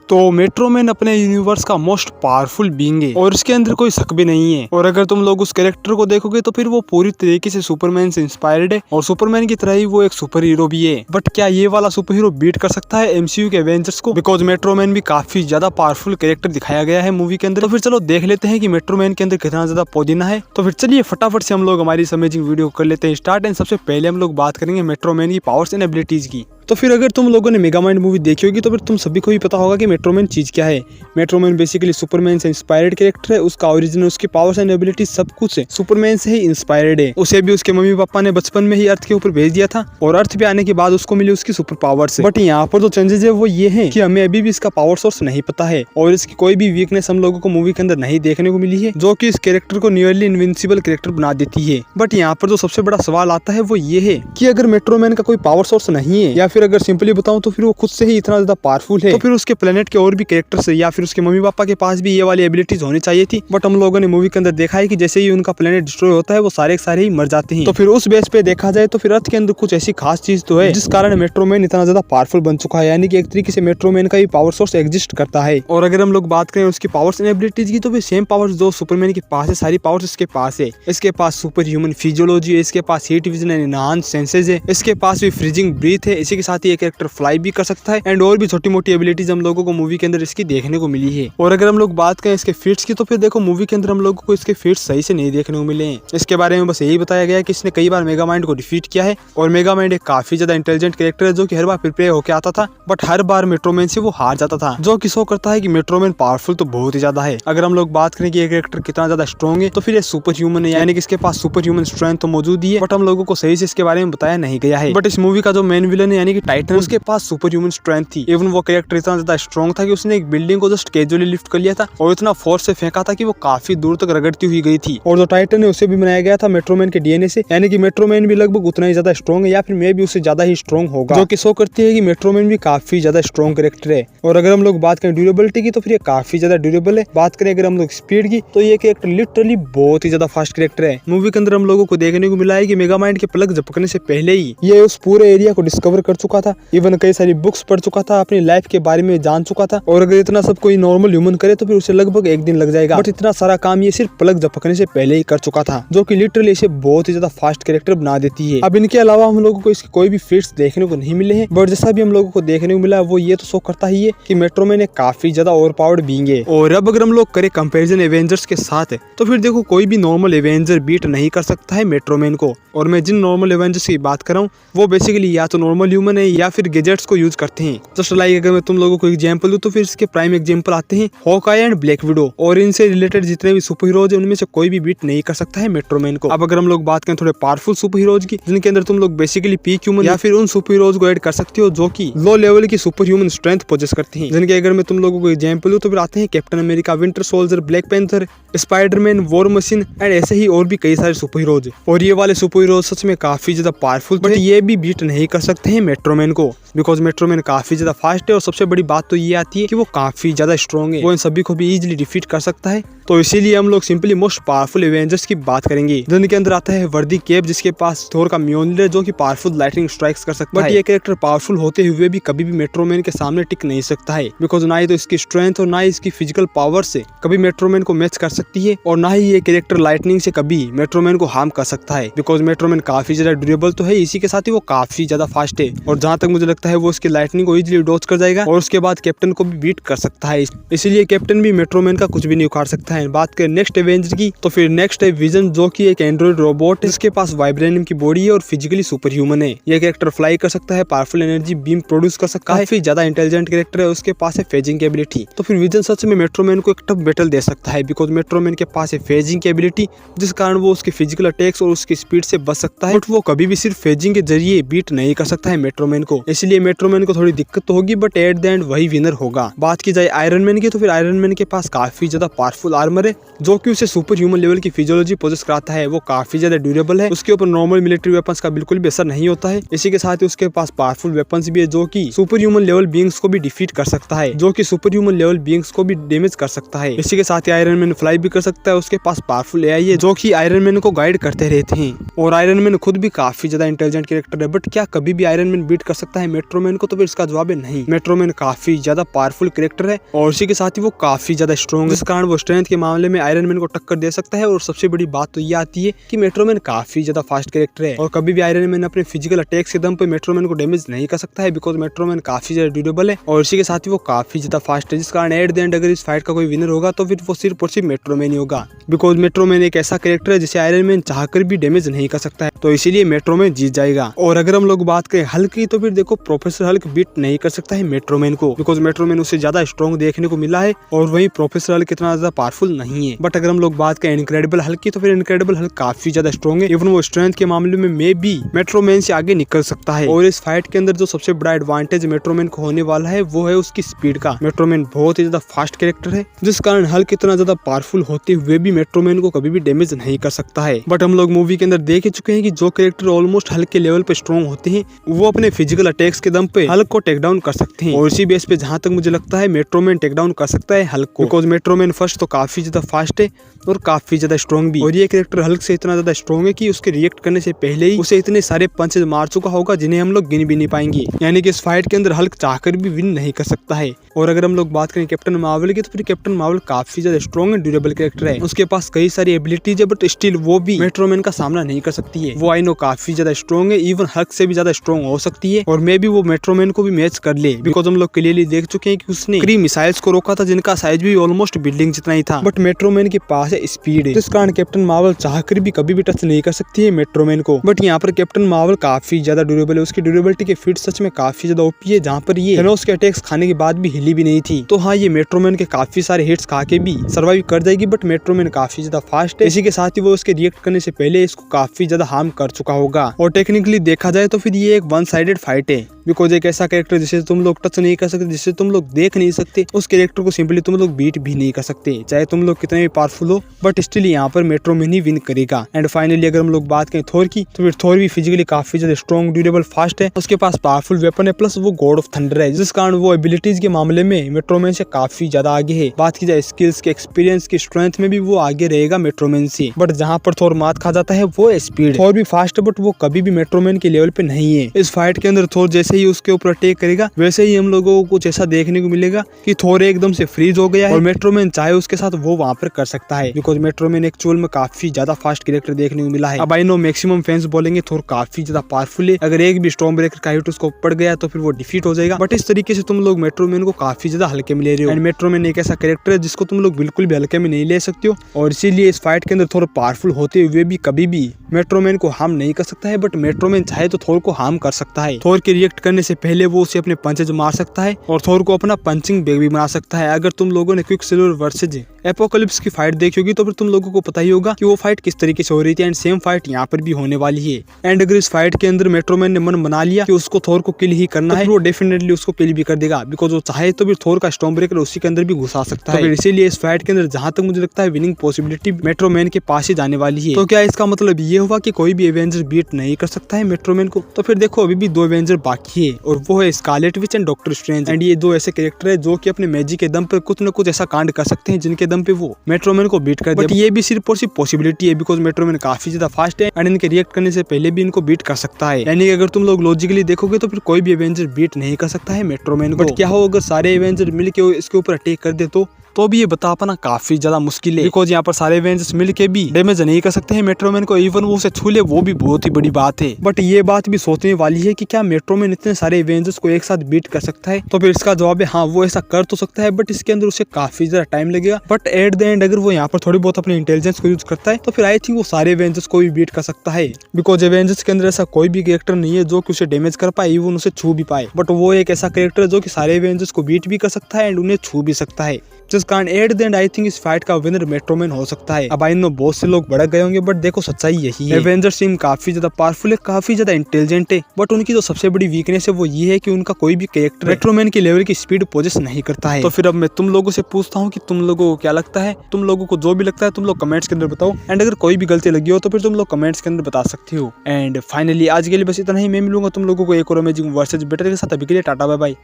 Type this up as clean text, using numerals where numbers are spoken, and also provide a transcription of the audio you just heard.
तो मेट्रोमैन अपने यूनिवर्स का मोस्ट पावरफुल बीइंग है और इसके अंदर कोई शक भी नहीं है। और अगर तुम लोग उस कैरेक्टर को देखोगे तो फिर वो पूरी तरीके से सुपरमैन से इंस्पायर्ड है और सुपरमैन की तरह ही वो एक सुपर हीरो भी है। बट क्या ये वाला सुपर हीरो बीट कर सकता है एमसीयू के एवेंजर्स को? बिकॉज मेट्रोमैन भी काफी ज्यादा पावरफुल कैरेक्टर दिखाया गया है मूवी के अंदर। तो फिर चलो देख लेते हैं कि मेट्रोमैन के अंदर कितना ज्यादा पुदीना है। तो फिर चलिए फटाफट से हम लोग हमारी इस अमेजिंग वीडियो कर लेते हैं स्टार्ट। एंड सबसे पहले हम लोग बात करेंगे मेट्रोमैन की पावर्स एंड एबिलिटीज की। तो फिर अगर तुम लोगों ने मेगामाइंड मूवी देखी होगी तो फिर तुम सभी को भी पता होगा कि मेट्रोमैन चीज क्या है। मेट्रोमैन बेसिकली सुपरमैन से इंस्पायर्ड कैरेक्टर है। उसका ओरिजिन, उसकी पावर्स एंड एबिलिटी सब कुछ है सुपरमैन से ही इंस्पायर्ड है। उसे भी उसके मम्मी पापा ने बचपन में ही अर्थ के ऊपर भेज दिया था और अर्थ पे आने के बाद उसको मिली उसकी सुपर पावर्स। बट यहाँ पर जो चेंजेस है वो ये है कि हमें अभी भी इसका पावर सोर्स नहीं पता है और इसकी कोई भी वीकनेस हम लोगों को मूवी के अंदर नहीं देखने को मिली है, जो कि इस कैरेक्टर को नियरली इनविंसिबल कैरेक्टर बना देती है। बट यहाँ पर जो सबसे बड़ा सवाल आता है वो ये है कि अगर मेट्रोमैन का कोई पावर सोर्स नहीं है या फिर अगर सिंपली बताऊं तो फिर वो खुद से ही इतना ज्यादा पावरफुल है, तो फिर उसके प्लेनेट के और भी कैरेक्टर्स या फिर उसके मम्मी पापा के पास भी ये वाली एबिलिटीज होनी चाहिए थी। बट हम लोगों ने मूवी के अंदर देखा है कि जैसे ही उनका प्लेनेट डिस्ट्रॉय होता है वो सारे के सारे ही मर जाते हैं। तो फिर उस बेस पे देखा जाए तो फिर अर्थ के अंदर कुछ ऐसी खास चीज तो है जिस कारण मेट्रोमैन इतना ज्यादा पावरफुल बन चुका है, यानी कि एक तरीके से मेट्रोमैन का ही पावर सोर्स एग्जिस्ट करता है। और अगर हम लोग बात करें उसकी पावर्स एंड एबिलिटीज की तो फिर सेम पावर्स जो सुपरमैन के पास है सारी पावर्स इसके पास है। इसके पास सुपर ह्यूमन फिजियोलॉजी है, इसके पास heat vision and enhance senses है, इसके पास भी फ्रीजिंग ब्रीथ है। इसी के साथ ही एक कैरेक्टर फ्लाई भी कर सकता है एंड और भी छोटी मोटी एबिलिटीज हम लोगों को मूवी के अंदर इसकी देखने को मिली है। और अगर हम लोग बात करें इसके फीट्स की तो फिर देखो मूवी के अंदर हम लोगों को इसके फीट्स सही से नहीं देखने को मिले हैं। इसके बारे में बस यही बताया गया है कि इसने कई बार मेगामाइंड को डिफीट किया है और मेगामाइंड एक काफी ज्यादा इंटेलिजेंट कैरेक्टर है जो कि हर बार प्रिपेयर होकर आता था, बट हर बार मेट्रोमैन से वो हार जाता था, जो कि शो करता है कि मेट्रोमैन पावरफुल तो बहुत ही ज्यादा है। अगर हम लोग बात करें कि ये कैरेक्टर कितना ज्यादा स्ट्रॉन्ग है तो फिर ये सुपर ह्यूमन है, यानी कि इसके पास सुपर ह्यूमन स्ट्रेंथ तो मौजूद ही है, बट हम लोगों को सही से इसके बारे में बताया नहीं गया है। बट इस मूवी का जो मेन विलन है यानी कि टाइटन, उसके पास सुपर ह्यूमन स्ट्रेंथ थी। इवन वो कैरेक्टर इतना ज्यादा स्ट्रॉन्ग था कि उसने एक बिल्डिंग को जस्ट कैजुअली लिफ्ट कर लिया था और इतना फोर्स से फेंका था कि वो काफी दूर तक रगड़ती हुई गई थी। और जो टाइटन है उसे भी बनाया गया था मेट्रोमैन के डीएनए से, यानी कि मेट्रोमैन भी लगभग उतना ही ज्यादा स्ट्रॉन्ग है या फिर मे भी उससे ज्यादा ही स्ट्रॉन्ग होगा, जो कि शो करती है कि मेट्रोमैन भी काफी ज्यादा स्ट्रॉन्ग कैरेक्टर है। और अगर हम लोग बात करें ड्यूरेबिलिटी की तो फिर ये काफी ज्यादा ड्यूरेबल है। बात करें अगर हम लोग स्पीड की तो ये कैरेक्टर लिटरली बहुत ही ज्यादा फास्ट कैरेक्टर है। मूवी के अंदर हम लोगों को देखने को मिला है कि मेगामाइंड के पलक झपकने से पहले ही ये उस पूरे एरिया को डिस्कवर कर चुका था, इवन कई सारी बुक्स पढ़ चुका था, अपनी लाइफ के बारे में जान चुका था। और अगर इतना सब कोई नॉर्मल ह्यूमन करे तो फिर उसे लगभग एक दिन लग जाएगा, बट इतना सारा काम ये सिर्फ पलक झपकने से पहले ही कर चुका था, जो कि लिटरली इसे बहुत ही ज्यादा फास्ट कैरेक्टर बना देती है। अब इनके अलावा हम लोगों को इसके कोई भी फीट्स देखने को नहीं मिले हैं, बट जैसा भी हम लोगों को देखने को मिला वो ये तो शो करता ही है कि मेट्रोमैन एक काफी ज्यादा ओवरपावर्ड बीइंग है। और अब अगर हम लोग करें कंपैरिजन एवेंजर्स के साथ तो फिर देखो कोई भी नॉर्मल एवेंजर बीट नहीं कर सकता है मेट्रोमैन को। और मैं जिन नॉर्मल एवेंजर्स की बात कर रहा हूँ वो बेसिकली या तो नॉर्मल ह्यूमन है या फिर गैजेट्स को यूज करते हैं। जस्ट लाइक अगर मैं तुम लोगों को एग्जांपल दूं तो फिर इसके प्राइम एग्जांपल आते हैं हॉकाई एंड ब्लैक विडो, और इनसे रिलेटेड जितने भी सुपर हीरोज हैं उनमें से कोई भी बीट नहीं कर सकता है मेट्रोमैन को। अब अगर हम लोग बात करें थोड़े पावरफुल सुपर हीरोज की जिनके अंदर तुम लोग बेसिकली पीक ह्यूमन या फिर उन सुपर हीरोज को ऐड कर सकते हो जो कि लो लेवल की सुपर ह्यूमन स्ट्रेंथ पोजेस करते हैं, जिनके अगर मैं तुम लोगों को एग्जांपल दूं तो फिर आते हैं captain America, winter soldier, black panther, Spiderman, war machine and ऐसे ही और भी कई सारे सुपर हीरोज। और ये वाले सुपर हीरोज सच में काफी ज्यादा पावरफुल, बट ये भी बीट नहीं कर सकते हैं मेट्रोमैन को, बिकॉज मेट्रोमैन काफी ज्यादा फास्ट है। और सबसे बड़ी बात तो ये आती है कि वो काफी ज्यादा स्ट्रॉन्ग है, वो इन सभी को भी इजीली डिफीट कर सकता है। तो इसीलिए हम लोग सिंपली मोस्ट पावरफुल एवेंजर्स की बात करेंगे, जिनके अंदर आता है वर्दी केप, जिसके पास थोर का म्योल्नर है जो कि पावरफुल लाइटनिंग स्ट्राइक्स कर सकता है। बट ये कैरेक्टर पावरफुल होते हुए भी कभी भी मेट्रोमैन के सामने टिक नहीं सकता है, बिकॉज ना ही तो इसकी स्ट्रेंथ और ना ही इसकी फिजिकल पावर से कभी मेट्रोमैन को मैच कर सकती है, और ना ही ये कैरेक्टर लाइटनिंग से कभी मेट्रोमैन को हार्म कर सकता है, बिकॉज मेट्रोमैन काफी ज्यादा ड्यूरेबल तो है, इसी के साथ ही वो काफी ज्यादा फास्ट है। और जहां तक मुझे लगता है वो उसकी लाइटनिंग को इजीली डॉज कर जाएगा और उसके बाद कैप्टन को भी बीट कर सकता है, इसीलिए कैप्टन भी मेट्रोमैन का कुछ भी नहीं उखाड़ सकता है। बात करें नेक्स्ट एवेंजर की तो फिर नेक्स्ट है विजन, जो कि एक एंड्रॉइड रोबोट है जिसके पास वाइब्रेनियम की बॉडी है और फिजिकली सुपर ह्यूमन है। ये कैरेक्टर फ्लाई कर सकता है, पावरफुल एनर्जी बीम प्रोड्यूस कर सकता है, काफी ज्यादा इंटेलिजेंट कैरेक्टर है, उसके पास है फेजिंग की एबिलिटी। तो फिर विजन सच में मेट्रोमैन को एक टफ बैटल दे सकता है, बिकॉज मेट्रोमैन के पास है फेजिंग की एबिलिटी, जिस कारण वो उसके फिजिकल अटैक्स और उसकी स्पीड से बच सकता है, बट वो कभी भी सिर्फ फेजिंग के जरिए बीट नहीं कर सकता है मेट्रोमैन को। इसलिए मेट्रोमैन को थोड़ी दिक्कत तो होगी, बट एट द एंड वही विनर होगा। बात की जाए आयरन मैन की तो फिर आयरन मैन के पास काफी ज्यादा पावरफुल आर्मर है जो कि उसे सुपर ह्यूमन लेवल की फिजियोलॉजी पोजेस कराता है। वो काफी ज्यादा ड्यूरेबल है, उसके ऊपर नॉर्मल मिलिट्री वेपन्स का बिल्कुल भी असर नहीं होता है। इसी के साथ ही उसके पास पावरफुल वेपन्स भी है जो कि सुपर ह्यूमन लेवल बीइंग्स को भी डिफीट कर सकता है, जो कि सुपर ह्यूमन लेवल बीइंग्स को भी डैमेज कर सकता है। इसी के साथ ही आयरन मैन फ्लाई भी कर सकता है। उसके पास पावरफुल एआई है जो कि आयरन मैन को गाइड करते रहते हैं। और आयरन मैन खुद भी काफी ज्यादा इंटेलिजेंट कैरेक्टर है। बट क्या कभी भी आयरन मैन बीट कर सकता है मेट्रोमैन को? तो फिर इसका जवाब है नहीं। मेट्रोमैन काफी ज्यादा पावरफुल कैरेक्टर है और इसी के साथ ही वो काफी ज्यादा स्ट्रॉन्ग है, जिस कारण वो स्ट्रेंथ के मामले में आयरन मैन को टक्कर दे सकता है। और सबसे बड़ी बात तो ये आती है कि मेट्रोमैन काफी ज्यादा फास्ट कैरेक्टर है और कभी भी आयरन मैन अपने फिजिकल अटैक्स के दम पे मेट्रोमैन को डैमेज नहीं कर सकता है, बिकॉज मेट्रोमैन काफी ज्यादा ड्यूरेबल है और इसी के साथ ही वो काफी ज्यादा फास्ट है, जिस कारण एट द एंड अगर इस फाइट का कोई विनर होगा तो फिर वो सिर्फ और सिर्फ मेट्रोमैन ही होगा, बिकॉज मेट्रोमैन एक ऐसा कैरेक्टर है जिसे आयरन मैन चाहकर भी डैमेज नहीं कर सकता है। तो इसीलिए मेट्रोमैन जीत जाएगा। और अगर हम लोग बात करें हल्क की तो फिर देखो प्रोफेसर हल्क बीट नहीं कर सकता है मेट्रोमैन को, बिकॉज मेट्रोमैन उससे ज्यादा स्ट्रॉन्ग देखने को मिला है और वही प्रोफेसर हल्क इतना ज्यादा पावरफुल नहीं है। बट अगर हम लोग बात करें इनक्रेडिबल हल्क की तो फिर इनक्रेडिबल हल्क काफी ज्यादा स्ट्रॉन्ग है। इवन वो स्ट्रेंथ के मामले में मे भी मेट्रोमैन से आगे निकल सकता है। और इस फाइट के अंदर जो सबसे बड़ा एडवांटेज मेट्रोमैन को होने वाला है वो है उसकी स्पीड का। मेट्रोमैन बहुत ही ज्यादा फास्ट कैरेक्टर है, जिस कारण हल्क इतना ज्यादा पावरफुल होते हुए भी मेट्रोमैन को कभी भी डैमेज नहीं कर सकता है। बट हम लोग मूवी के अंदर देख ही चुके हैं कि जो कैरेक्टर ऑलमोस्ट हल्क के लेवल पे स्ट्रॉन्ग होते हैं वो अपने फिजिकल अटैक्स के दम पे हल्क को टेक डाउन कर सकते हैं। और इसी बेस पे जहां तक मुझे लगता है मेट्रोमैन टेक डाउन कर सकता है हल्क को, बिकॉज मेट्रोमैन फर्स्ट तो काफी ज्यादा फास्ट है और काफी ज्यादा स्ट्रॉन्ग भी। और ये कैरेक्टर हल्क से इतना ज्यादा स्ट्रॉन्ग है कि उसके रिएक्ट करने से पहले ही उसे इतने सारे पंचेज मार चुका होगा जिन्हें हम लोग गिन भी नहीं पाएंगे। यानी कि इस फाइट के अंदर हल्क चाहकर भी विन नहीं कर सकता है। और अगर हम लोग बात करें कैप्टन मार्वल की तो फिर कैप्टन मार्वल काफी ज्यादा स्ट्रॉन्ग एंड ड्यूरेबल कैरेक्टर है। उसके पास कई सारी एबिलिटीज है बट स्टिल वो भी मेट्रोमैन का सामना नहीं कर सकती है। वो आई नो काफी ज्यादा स्ट्रॉन्ग है, इवन हल्क से भी ज्यादा स्ट्रॉन्ग हो सकती है और मे भी वो मेट्रोमैन को भी मैच कर ले, बिकॉज हम लोग क्लियरली देख चुके हैं कि उसने क्री मिसाइल्स को रोका था जिनका साइज भी ऑलमोस्ट बिल्डिंग जितना ही था। बट मेट्रोमैन के पास है स्पीड है, जिस कारण कैप्टन मार्वल चाहकर भी कभी भी टच नहीं कर सकती है मेट्रोमैन को। बट यहाँ पर कैप्टन मार्वल काफी ज्यादा ड्यूरेबल है, उसकी ड्यूरेबिलिटी के फीट सच में काफी ज्यादा ओपी है, जहाँ पर ये थैनोस के अटैक्स खाने के बाद भी हिली भी नहीं थी। तो हाँ, ये मेट्रोमैन के काफी सारे हिट्स खा के भी सर्वाइव कर जाएगी, बट मेट्रोमैन काफी ज्यादा फास्ट है। इसी के साथ ही वो उसके रिएक्ट करने से पहले इसको काफी ज्यादा हार्म कर चुका होगा। और टेक्निकली देखा जाए तो फिर ये एक वन साइडेड फाइट है, बिकॉज एक ऐसा कैरेक्टर जिसे तुम लोग टच नहीं कर सकते, जिसे तुम लोग देख नहीं सकते, उस कैरेक्टर को सिंपली तुम लोग बीट भी नहीं कर सकते, चाहे तुम लोग कितने भी पावरफुल हो। बट स्टिल यहाँ पर मेट्रोमैन ही विन करेगा। एंड फाइनली अगर हम लोग बात करें थोर की तो फिर थोर भी फिजिकली काफी ज्यादा स्ट्रॉन्ग, ड्यूरेबल, फास्ट है। उसके पास पावरफुल वेपन है, प्लस वो गॉड ऑफ थंडर है, जिस कारण वो एबिलिटीज के मामले में मेट्रोमैन से काफी ज्यादा आगे है। बात की जाए स्किल्स के, एक्सपीरियंस की, स्ट्रेंथ में भी वो आगे रहेगा मेट्रोमैन से। बट जहाँ पर थोर मात खा जाता है वो स्पीड। थोर भी फास्ट है बट वो कभी भी मेट्रोमैन के लेवल पे नहीं है। इस फाइट के अंदर थोर जैसे ही उसके ऊपर अटैक करेगा वैसे ही हम लोगों को कुछ ऐसा देखने को मिलेगा कि थोर एकदम से फ्रीज हो गया है और मेट्रोमैन चाहे उसके साथ वो वहां पर कर सकता है, बिकॉज मेट्रोमैन एक्चुअल में काफी ज्यादा फास्ट कैरेक्टर देखने को मिला है। अब आई नो मैक्सिमम फैंस बोलेंगे थोर काफी ज्यादा पावरफुल है, अगर एक भी स्टॉर्म ब्रेकर का हिट उसको पड़ गया तो फिर वो डिफीट हो जाएगा। बट इस तरीके से तुम लोग मेट्रोमैन को काफी ज्यादा हल्के में ले रहे हो। एंड मेट्रोमैन एक ऐसा कैरेक्टर है जिसको तुम लोग बिल्कुल भी हल्के में नहीं ले सकते हो, और इसीलिए इस फाइट के अंदर थोर पावरफुल होते हुए भी कभी भी मेट्रोमैन को हार्म नहीं कर सकता है। बट मेट्रोमैन चाहे तो थोर को हार्म कर सकता है। थोर के रिएक्ट करने से पहले वो उसे अपने पंचेज मार सकता है और थोर को अपना पंचिंग बैग भी बना सकता है। अगर तुम लोगों ने क्विकसिल्वर वर्सेज एपोकलिप्स की फाइट देखी होगी तो फिर तुम लोगों को पता ही होगा कि वो फाइट किस तरीके से हो रही थी। एंड सेम फाइट यहाँ पर भी होने वाली है। एंड अगर इस फाइट के अंदर मेट्रोमैन ने मन बना लिया कि उसको थोर को किल ही करना है, तो वो डेफिनेटली उसको किल भी कर देगा, बिकॉज वो चाहे तो फिर थोर का स्टॉर्म ब्रेकर उसी के अंदर भी घुसा सकता है। इसीलिए इस फाइट के अंदर जहां तक मुझे लगता है विनिंग पॉसिबिलिटी मेट्रोमैन के पास ही जाने वाली है। तो क्या इसका मतलब ये हुआ कि कोई भी एवेंजर बीट नहीं कर सकता है मेट्रोमैन को? तो फिर देखो अभी भी दो एवेंजर बाकी है और वो है Scarlet Witch and doctor strange. And ये दो ऐसे कैरेक्टर है जो कि अपने मैजिक के दम पर कुछ न कुछ ऐसा कांड कर सकते हैं जिनके दम पे वो मेट्रोमैन को बीट कर दे। बट ये भी सिर्फ और सिर्फ पॉसिबिलिटी है, बिकॉज मेट्रोमैन काफी ज्यादा फास्ट है एंड इनके रिएक्ट करने से पहले भी इनको बीट कर सकता है। यानी कि अगर तुम लोग लॉजिकली देखोगे तो फिर कोई भी एवेंजर बीट नहीं कर सकता है मेट्रोमैन को। बट क्या हो अगर सारे एवेंजर मिलके इसके ऊपर अटैक कर दे तो भी ये बता पाना काफी ज्यादा मुश्किल है, बिकॉज यहाँ पर सारे एवेंजर्स मिलके भी डैमेज नहीं कर सकते हैं मेट्रोमैन को। इवन वो उसे छू ले वो भी बहुत ही बड़ी बात है। बट ये बात भी सोचने वाली है कि क्या मेट्रोमैन इतने सारे एवेंजर्स को एक साथ बीट कर सकता है? तो फिर इसका जवाब है हाँ, वो ऐसा कर तो सकता है, बट इसके अंदर उसे काफी ज्यादा टाइम लगेगा। बट एट द एंड अगर वो यहाँ पर थोड़ी बहुत अपने इंटेलिजेंस को यूज करता है तो फिर आई थिंक वो सारे एवेंजर्स को भी बीट कर सकता है, बिकॉज एवेंजर्स के अंदर ऐसा कोई भी कैरेक्टर नहीं है जो कि उसे डैमेज कर पाए, इवन उसे छू भी पाए। बट वो एक ऐसा कैरेक्टर है जो कि सारे एवेंजर्स को बीट भी कर सकता है एंड उन्हें छू भी सकता है, जिस कारण at the and I think इस फाइट का विनर मेट्रोमैन हो सकता है। अब आई नो बहुत से लोग भड़क गए होंगे, बट देखो सच्चाई यही है। एवेंजर्स टीम काफी ज्यादा पावरफुल है, काफी ज्यादा इंटेलिजेंट है, बट उनकी जो सबसे बड़ी वीकनेस है वो ये है कि उनका कोई भी कैरेक्टर मेट्रोमैन के लेवल की स्पीड पोजेस नहीं करता है। तो फिर अब मैं तुम लोगों से पूछता हूँ कि तुम लोगों को क्या लगता है? तुम लोगों को जो भी लगता है तुम लोग कमेंट्स के अंदर बताओ, एंड अगर कोई भी गलती लगी हो तो फिर तुम लोग कमेंट्स के अंदर बता सकते हो। एंड फाइनली आज के लिए बस इतना ही। मैं मिलूंगा तुम लोगों को एक और अमेजिंग वर्सेस बेटर के साथ। अभी के लिए टाटा बाय बाय।